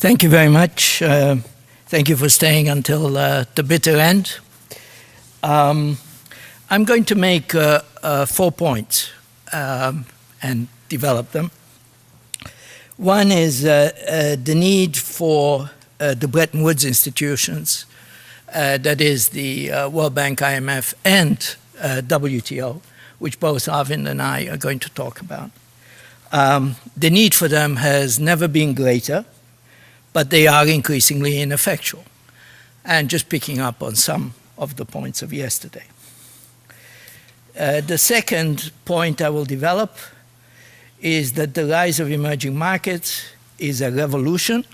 Thank you very much. Thank you for staying until the bitter end. I'm going to make 4 points and develop them. One is the need for the Bretton Woods institutions, that is the World Bank, IMF, and WTO, which both Arvind and I are going to talk about. The need for them has never been greater, but they are increasingly ineffectual. And just picking up on some of the points of yesterday. The second point I will develop is that the rise of emerging markets is a revolution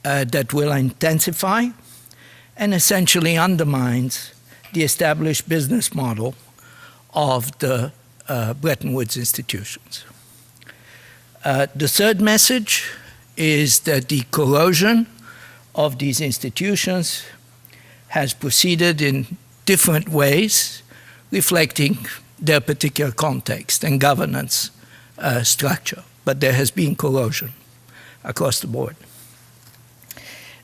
that will intensify and essentially undermines the established business model of the Bretton Woods institutions. The third message is that the corrosion of these institutions has proceeded in different ways, reflecting their particular context and governance structure. But there has been corrosion across the board.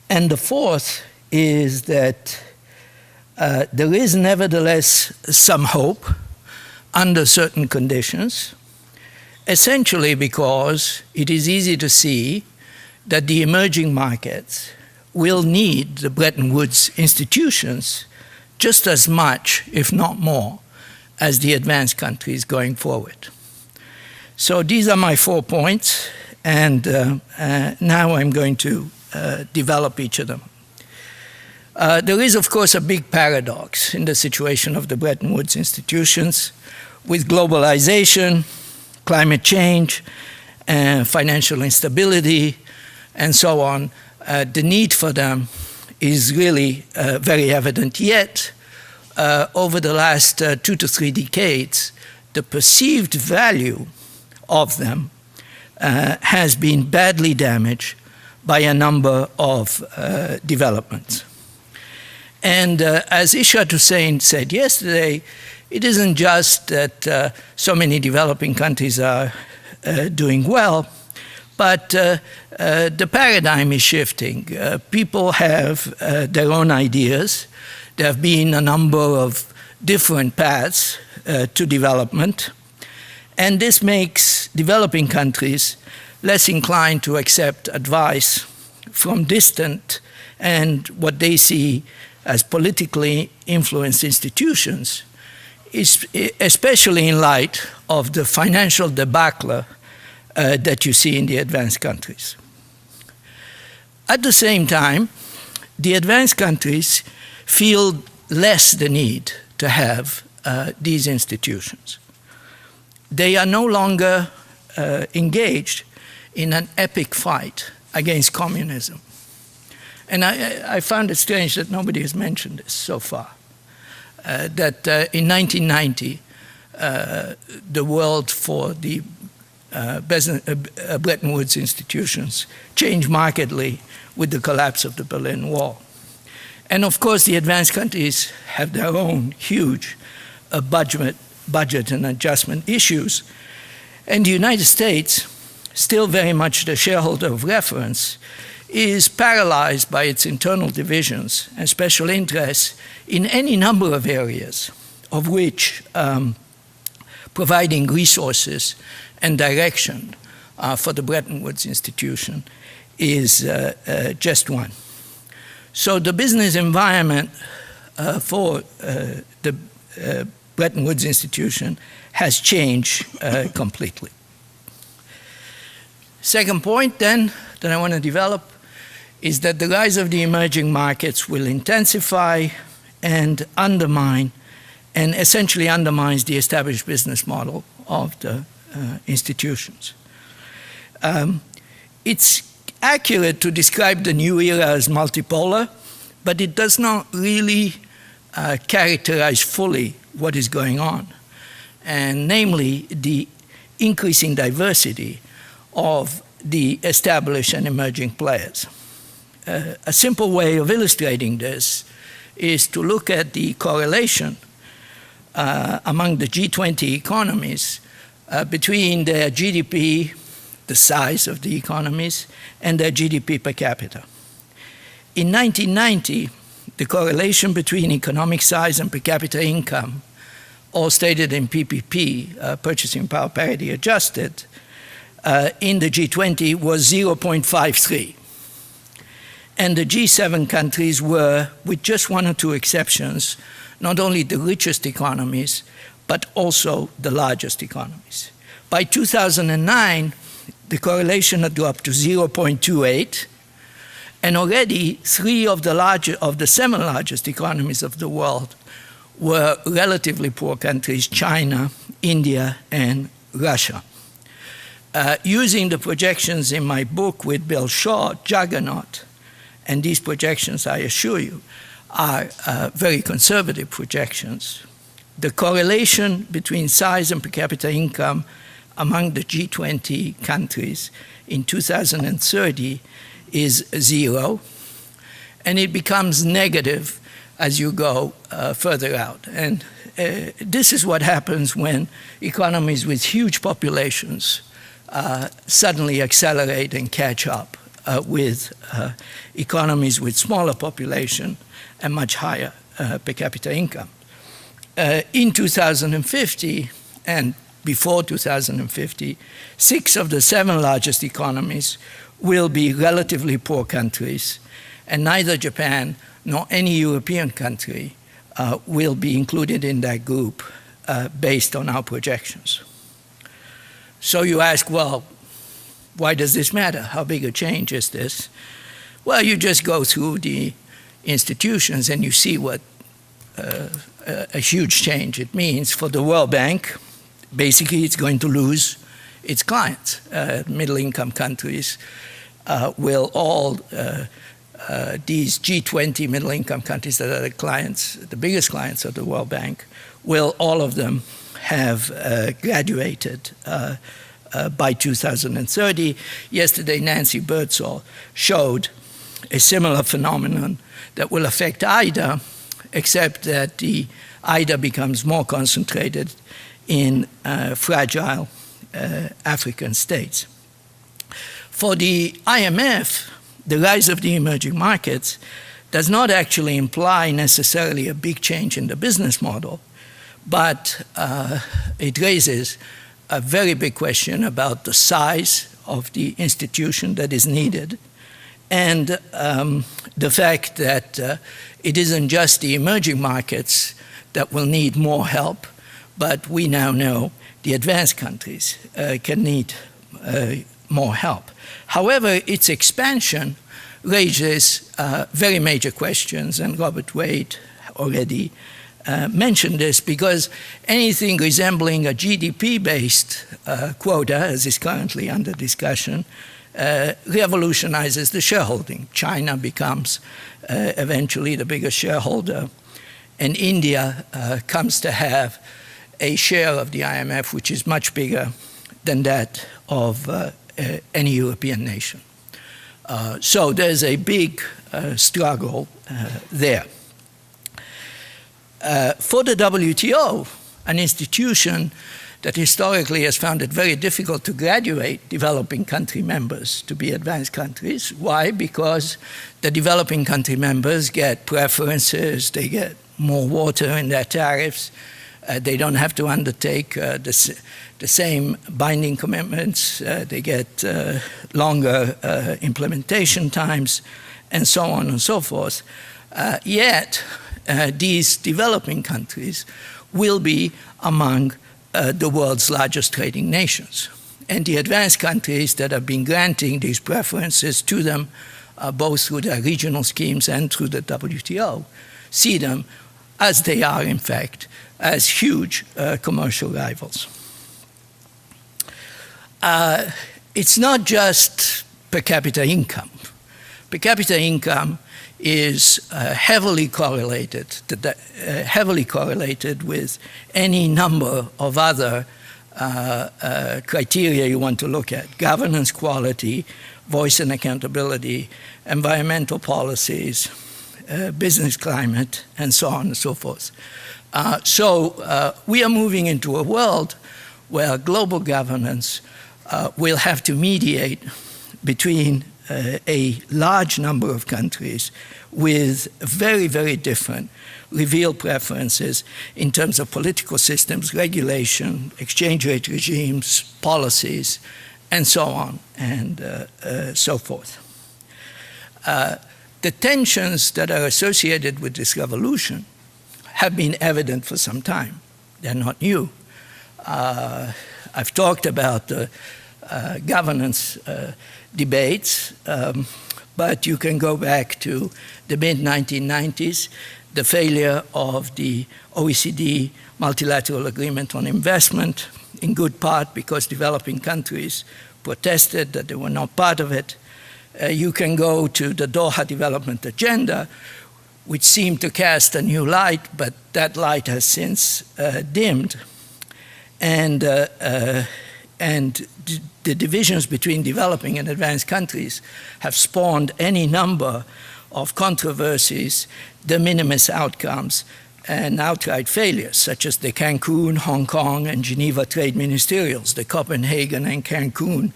And the fourth is that there is nevertheless some hope under certain conditions, essentially because it is easy to see that the emerging markets will need the Bretton Woods institutions just as much, if not more, as the advanced countries going forward. So these are my 4 points, and now I'm going to develop each of them. There is, of course, a big paradox in the situation of the Bretton Woods institutions with globalization, climate change, financial instability, and so on. The need for them is really very evident. Yet, over the last 2 to 3 decades, the perceived value of them has been badly damaged by a number of developments. And as Ishrat Hussain said yesterday, it isn't just that so many developing countries are doing well, but the paradigm is shifting. People have their own ideas. There have been a number of different paths to development, and this makes developing countries less inclined to accept advice from distant and what they see as politically influenced institutions, especially in light of the financial debacle that you see in the advanced countries. At the same time, the advanced countries feel less the need to have these institutions. They are no longer engaged in an epic fight against communism. And I found it strange that nobody has mentioned this so far. That in 1990, the world for the Bretton Woods institutions changed markedly with the collapse of the Berlin Wall. And of course, the advanced countries have their own huge budget and adjustment issues. And the United States, still very much the shareholder of reference, is paralyzed by its internal divisions and special interests in any number of areas, of which providing resources and direction for the Bretton Woods institution is just one. So the business environment for the Bretton Woods institution has changed completely. Second point then that I want to develop is that the rise of the emerging markets will intensify and undermine, and essentially undermines the established business model of the institutions. It's accurate to describe the new era as multipolar, but it does not really characterize fully what is going on, and namely the increasing diversity of the established and emerging players. A simple way of illustrating this is to look at the correlation among the G20 economies between their GDP, the size of the economies, and their GDP per capita. In 1990, the correlation between economic size and per capita income, all stated in PPP, purchasing power parity adjusted, in the G20 was 0.53. And the G7 countries were, with just one or two exceptions, not only the richest economies, but also the largest economies. By 2009, the correlation had dropped to 0.28, and already 3 of the 7 largest economies of the world were relatively poor countries: China, India, and Russia. Using the projections in my book with Bill Shaw, Juggernaut, and these projections, I assure you, are very conservative projections, the correlation between size and per capita income among the G20 countries in 2030 is 0, and it becomes negative as you go further out. And this is what happens when economies with huge populations suddenly accelerate and catch up with economies with smaller population and much higher per capita income. In 2050 and before 2050, 6 of the 7 largest economies will be relatively poor countries, and neither Japan nor any European country will be included in that group based on our projections. So you ask, well, why does this matter? How big a change is this? Well, you just go through the institutions and you see what a huge change it means. For the World Bank, basically it's going to lose its clients. Middle-income countries will all, these G20 middle-income countries that are the clients, the biggest clients of the World Bank, will all of them have graduated by 2030. Yesterday, Nancy Birdsall showed a similar phenomenon that will affect IDA, except that the IDA becomes more concentrated in fragile African states. For the IMF, the rise of the emerging markets does not actually imply necessarily a big change in the business model, but it raises a very big question about the size of the institution that is needed, and the fact that it isn't just the emerging markets that will need more help, but we now know the advanced countries can need more help. However, its expansion raises very major questions, and Robert Wade already mentioned this, because anything resembling a GDP-based quota, as is currently under discussion, revolutionizes the shareholding. China becomes eventually the biggest shareholder, and India comes to have a share of the IMF which is much bigger than that of any European nation. So there's a big struggle there. For the WTO, an institution that historically has found it very difficult to graduate developing country members to be advanced countries. Why? Because the developing country members get preferences, they get more water in their tariffs, they don't have to undertake the same binding commitments, they get longer implementation times, and so on and so forth. Yet, these developing countries will be among the world's largest trading nations. And the advanced countries that have been granting these preferences to them, both through their regional schemes and through the WTO, see them as they are, in fact, as huge commercial rivals. It's not just per capita income. Per capita income is heavily correlated with any number of other criteria you want to look at: governance quality, voice and accountability, environmental policies, business climate, and so on and so forth. So we are moving into a world where global governance will have to mediate between a large number of countries with very, very different revealed preferences in terms of political systems, regulation, exchange rate regimes, policies, and so on and so forth. The tensions that are associated with this revolution have been evident for some time. They're not new. I've talked about the governance debates, but you can go back to the mid-1990s, the failure of the OECD multilateral agreement on investment, in good part because developing countries protested that they were not part of it. You can go to the Doha Development Agenda, which seemed to cast a new light, but that light has since dimmed. And the divisions between developing and advanced countries have spawned any number of controversies, de minimis outcomes, and outright failures, such as the Cancun, Hong Kong, and Geneva trade ministerials, the Copenhagen and Cancun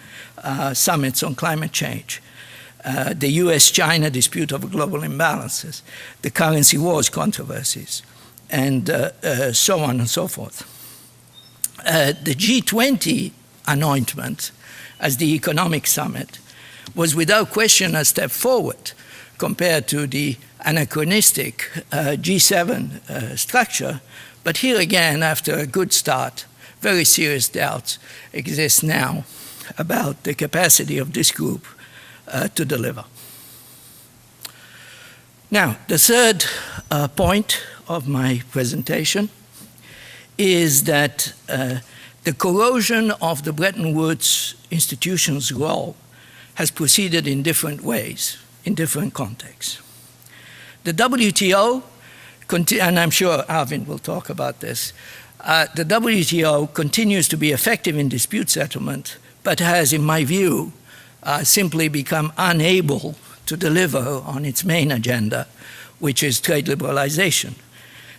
summits on climate change, the US-China dispute over global imbalances, the currency wars controversies, and so on and so forth. The G20 anointment as the economic summit was without question a step forward compared to the anachronistic G7 structure, but here again, after a good start, very serious doubts exist now about the capacity of this group to deliver. Now, the third point of my presentation is that the corrosion of the Bretton Woods institution's role has proceeded in different ways, in different contexts. The WTO, and I'm sure Arvind will talk about this, the WTO continues to be effective in dispute settlement, but has, in my view, simply become unable to deliver on its main agenda, which is trade liberalization,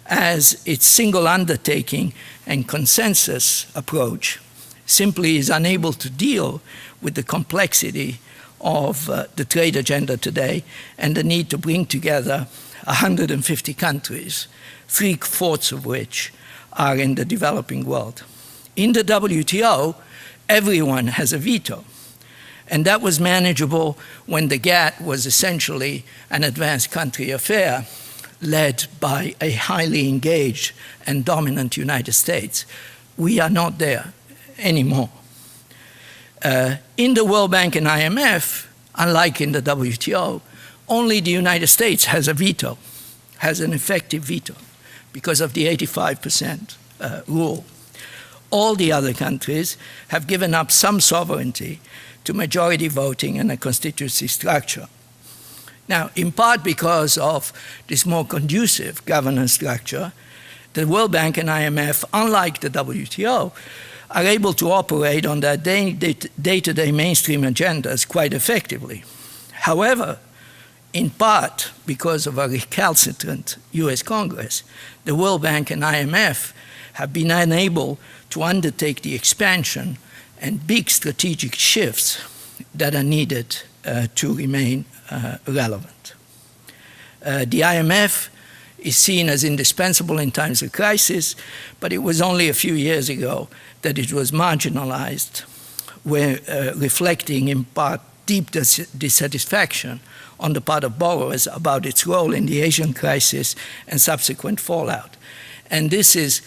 as its single undertaking and consensus approach simply is unable to deal with the complexity of the trade agenda today and the need to bring together 150 countries, 3/4 of which are in the developing world. In the WTO, everyone has a veto. And that was manageable when the GATT was essentially an advanced country affair led by a highly engaged and dominant United States. We are not there anymore. In the World Bank and IMF, unlike in the WTO, only the United States has a veto, has an effective veto, because of the 85% rule. All the other countries have given up some sovereignty to majority voting and a constituency structure. Now, in part because of this more conducive governance structure, the World Bank and IMF, unlike the WTO, are able to operate on their day-to-day mainstream agendas quite effectively. However, in part because of a recalcitrant US Congress, the World Bank and IMF have been unable to undertake the expansion and big strategic shifts that are needed to remain relevant. The IMF is seen as indispensable in times of crisis, but it was only a few years ago that it was marginalized, reflecting in part deep dissatisfaction on the part of borrowers about its role in the Asian crisis and subsequent fallout. And this is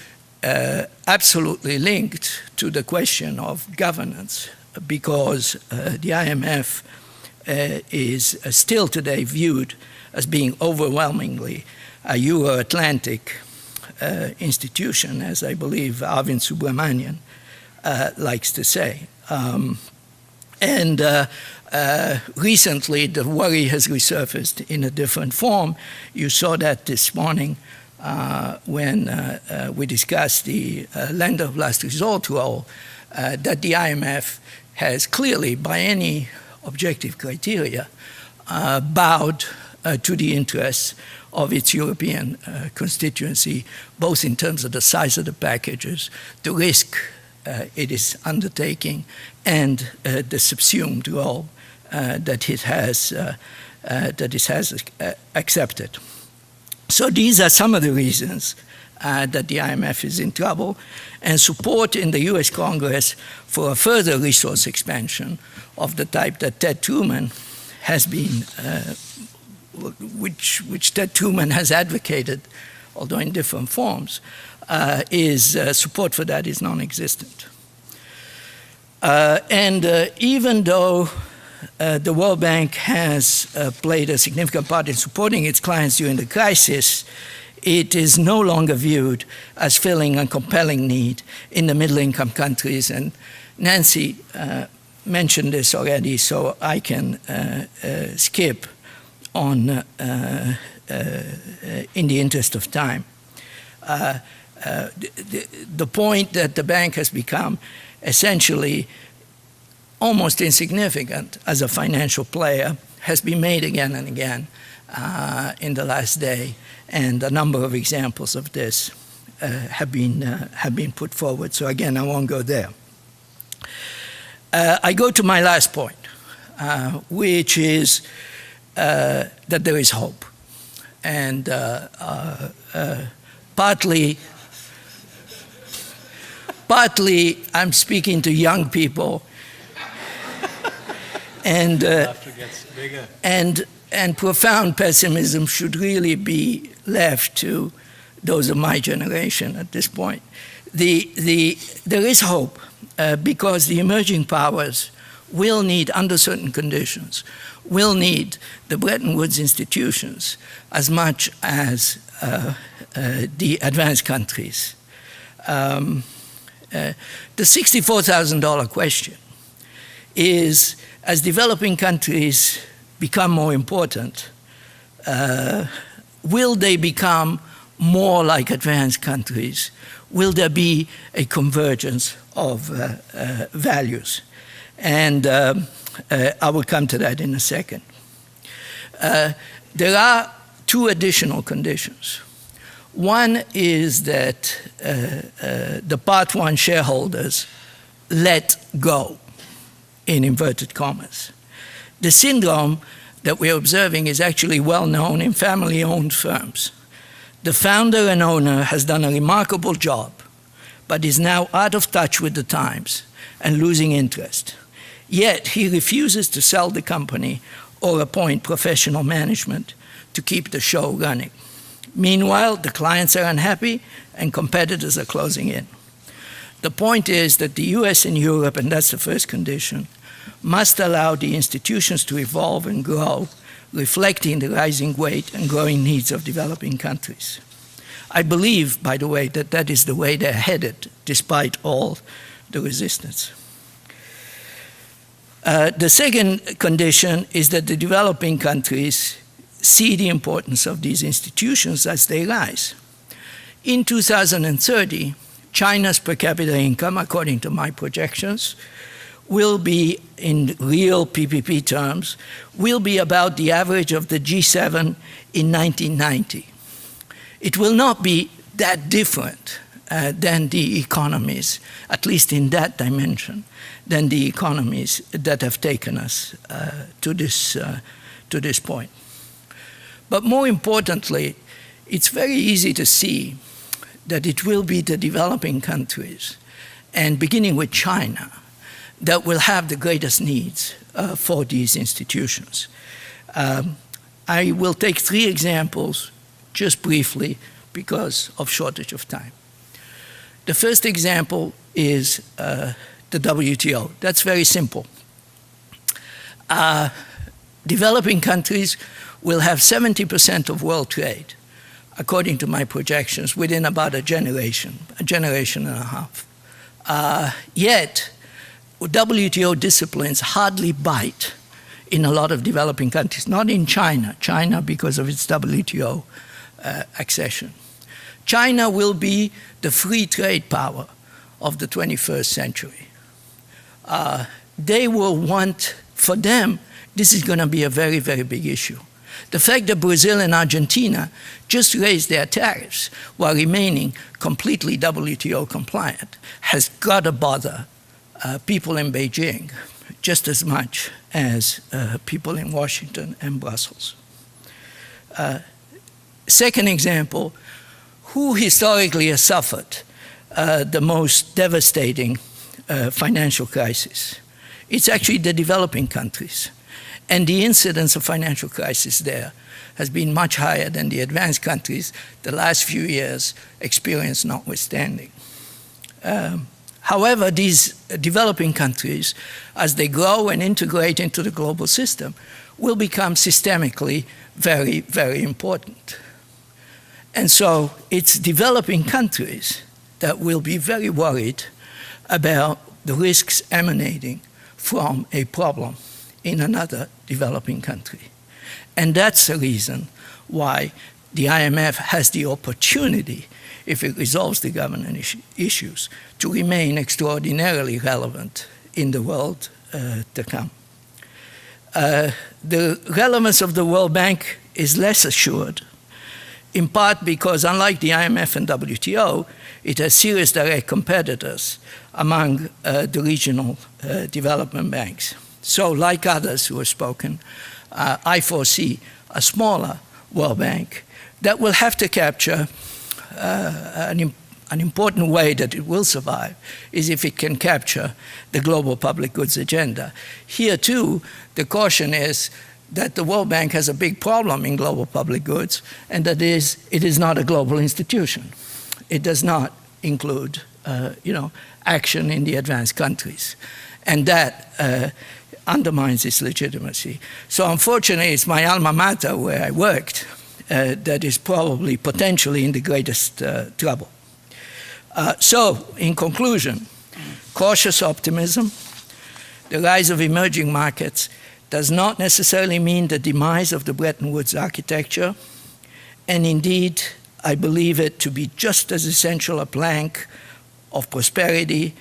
absolutely linked to the question of governance, because the IMF is still today viewed as being overwhelmingly a Euro-Atlantic institution, as I believe Arvind Subramanian likes to say. Recently, the worry has resurfaced in a different form. You saw that this morning when we discussed the lender of last resort role, that the IMF has clearly, by any objective criteria, bowed to the interests of its European constituency, both in terms of the size of the packages, the risk it is undertaking and the subsumed role that it has accepted. So these are some of the reasons that the IMF is in trouble, and support in the US Congress for a further resource expansion of the type that Ted Truman has been, which Ted Truman has advocated, although in different forms, support for that is non-existent. Even though the World Bank has played a significant part in supporting its clients during the crisis, it is no longer viewed as filling a compelling need in the middle-income countries. And Nancy mentioned this already, so I can skip on in the interest of time. The point that the bank has become essentially almost insignificant as a financial player has been made again and again in the last day, and a number of examples of this have been put forward. So again, I won't go there. I go to my last point, which is that there is hope, and partly I'm speaking to young people, and profound pessimism should really be left to those of my generation at this point. There is hope because the emerging powers will need, under certain conditions, will need the Bretton Woods institutions as much as the advanced countries. The $64,000 question is, as developing countries become more important, will they become more like advanced countries? Will there be a convergence of values? And I will come to that in a second. There are two additional conditions. One is that the Part 1 shareholders let go, in inverted commas. The syndrome that we're observing is actually well known in family-owned firms. The founder and owner has done a remarkable job, but is now out of touch with the times and losing interest. Yet he refuses to sell the company or appoint professional management to keep the show running. Meanwhile, the clients are unhappy and competitors are closing in. The point is that the US and Europe, and that's the first condition, must allow the institutions to evolve and grow, reflecting the rising weight and growing needs of developing countries. I believe, by the way, that that is the way they're headed, despite all the resistance. The second condition is that the developing countries see the importance of these institutions as they rise. In 2030, China's per capita income, according to my projections, will be, in real PPP terms, will be about the average of the G7 in 1990. It will not be that different than the economies, at least in that dimension, than the economies that have taken us to this point. But more importantly, it's very easy to see that it will be the developing countries, and beginning with China, that will have the greatest needs for these institutions. I will take three examples just briefly because of shortage of time. The first example is the WTO. That's very simple. Developing countries will have 70% of world trade, according to my projections, within about a generation and a half. Yet, WTO disciplines hardly bite in a lot of developing countries, not in China. China, because of its WTO accession. China will be the free trade power of the 21st century. They will want, for them, this is going to be a very, very big issue. The fact that Brazil and Argentina just raised their tariffs while remaining completely WTO compliant has got to bother people in Beijing just as much as people in Washington and Brussels. Second example, who historically has suffered the most devastating financial crisis? It's actually the developing countries. And the incidence of financial crisis there has been much higher than the advanced countries, the last few years experience notwithstanding. However, these developing countries, as they grow and integrate into the global system, will become systemically very, very important. And so it's developing countries that will be very worried about the risks emanating from a problem in another developing country. And that's the reason why the IMF has the opportunity, if it resolves the governance issues, to remain extraordinarily relevant in the world to come. The relevance of the World Bank is less assured, in part because, unlike the IMF and WTO, it has serious direct competitors among the regional development banks. So, like others who have spoken, I foresee a smaller World Bank that will have to capture an important way that it will survive is if it can capture the global public goods agenda. Here, too, the caution is that the World Bank has a big problem in global public goods, and that is, it is not a global institution. It does not include, action in the advanced countries. And that undermines its legitimacy. So unfortunately, it's my alma mater where I worked that is probably potentially in the greatest trouble. So, in conclusion, cautious optimism. The rise of emerging markets does not necessarily mean the demise of the Bretton Woods architecture, and indeed, I believe it to be just as essential a plank of prosperity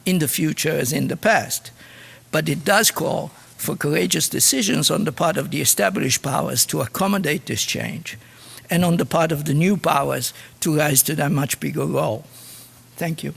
in the future as in the past. But it does call for courageous decisions on the part of the established powers to accommodate this change, and on the part of the new powers to rise to that much bigger role. Thank you.